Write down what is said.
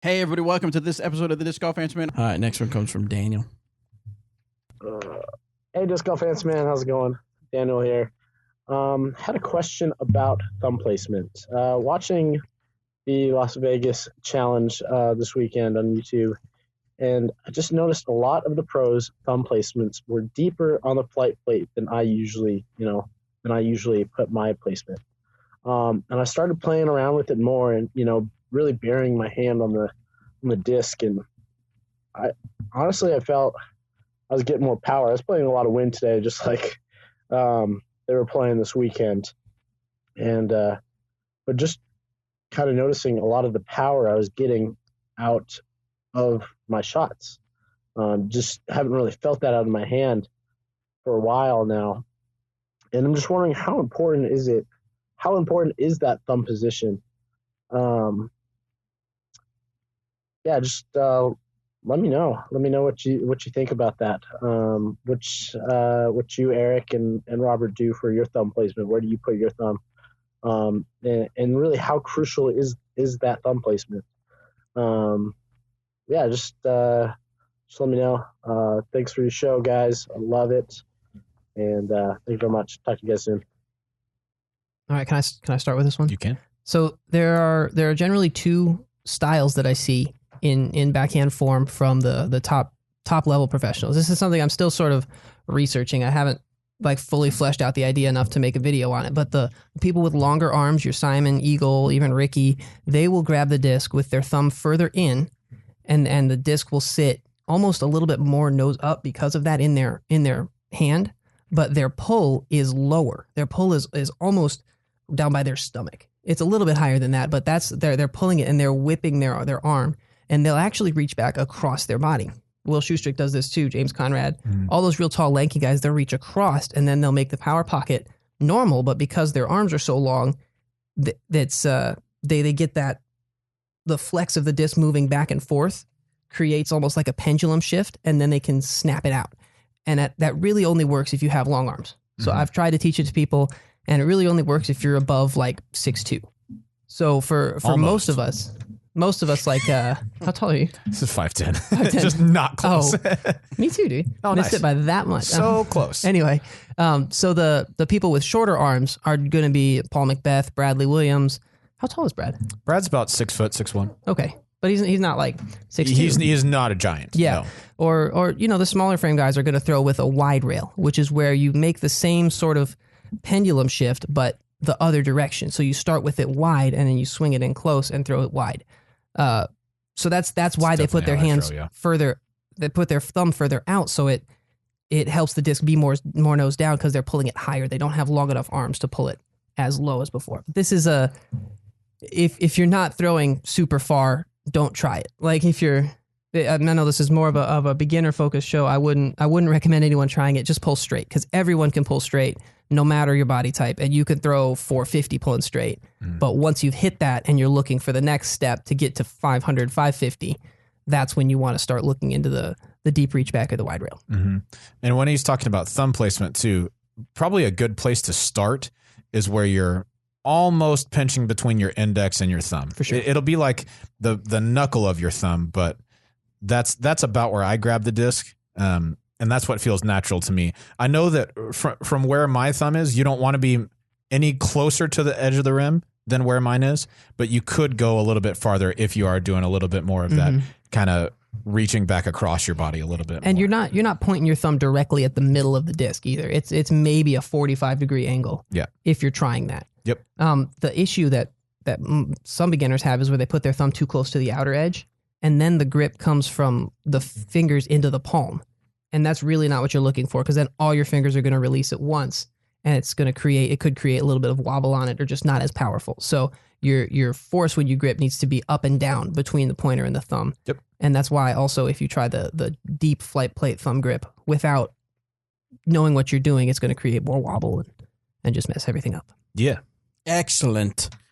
Hey, everybody, welcome to this episode of the Disc Golf Answer Man. All right, next one comes from Daniel. Hey, Disc Golf Answer Man, how's it going? Daniel here. Had a question about thumb placement. Watching the Las Vegas Challenge this weekend on YouTube, and I just noticed a lot of the pros' thumb placements were deeper on the flight plate than I usually put my placement. And I started playing around with it more, and really burying my hand on the disc, and I felt I was getting more power. I was playing a lot of wind today, just like they were playing this weekend, and but just kind of noticing a lot of the power I was getting out of my shots. Just haven't really felt that out of my hand for a while now, and I'm just wondering how important is it? How important is that thumb position? Just let me know. Let me know what you think about that. What you, Eric, and Robert do for your thumb placement. Where do you put your thumb? And really, how crucial is that thumb placement? Just let me know. Thanks for your show, guys. I love it, and thank you very much. Talk to you guys soon. All right, can I start with this one? You can. So there are generally two styles that I see in backhand form from the top level professionals. This is something I'm still sort of researching. I haven't fully fleshed out the idea enough to make a video on it. But the people with longer arms, your Simon, Eagle, even Ricky, they will grab the disc with their thumb further in, and the disc will sit almost a little bit more nose up because of that in their hand. But their pull is lower. Their pull is almost down by their stomach. It's a little bit higher than that, but they're pulling it and they're whipping their arm, and they'll actually reach back across their body. Will Schustrick does this too, James Conrad. All those real tall, lanky guys, they'll reach across and then they'll make the power pocket normal, but because their arms are so long, they get that, the flex of the disc moving back and forth creates almost like a pendulum shift, and then they can snap it out. And that really only works if you have long arms. So I've tried to teach it to people, and it really only works if you're above 6'2". So for most of us, how tall are you? This is 5'10". 5'10". Just not close. Oh, me too, dude. Missed it by that much. So close. Anyway, so the people with shorter arms are going to be Paul McBeth, Bradley Williams. How tall is Brad? Brad's about 6 foot, 6'1". Okay. But he's not 6'2". He's not a giant. Yeah. No. Or the smaller frame guys are going to throw with a wide rail, which is where you make the same sort of pendulum shift, but the other direction. So you start with it wide and then you swing it in close and throw it wide. So that's why they put their hands further. They put their thumb further out, so it helps the disc be more nose down because they're pulling it higher. They don't have long enough arms to pull it as low as before. This is if you're not throwing super far, don't try it. I know this is more of a beginner focused show. I wouldn't recommend anyone trying it. Just pull straight, because everyone can pull straight no matter your body type, and you can throw 450 pulling straight. But once you've hit that and you're looking for the next step to get to 500, 550, that's when you want to start looking into the deep reach back or the wide rail. And when he's talking about thumb placement too, probably a good place to start is where you're almost pinching between your index and your thumb. For sure. It'll be like the knuckle of your thumb, but that's about where I grab the disc. And that's what feels natural to me. I know that from where my thumb is, you don't want to be any closer to the edge of the rim than where mine is, but you could go a little bit farther if you are doing a little bit more of that kind of reaching back across your body a little bit. And more. you're not pointing your thumb directly at the middle of the disc either. It's maybe a 45-degree angle. Yeah. If you're trying that. Yep. The issue that some beginners have is where they put their thumb too close to the outer edge, and then the grip comes from the fingers into the palm. And that's really not what you're looking for, because then all your fingers are going to release at once, and it could create a little bit of wobble on it, or just not as powerful. So your force when you grip needs to be up and down between the pointer and the thumb. Yep. And that's why also if you try the deep flight plate thumb grip without knowing what you're doing, it's going to create more wobble and just mess everything up. Yeah. Excellent.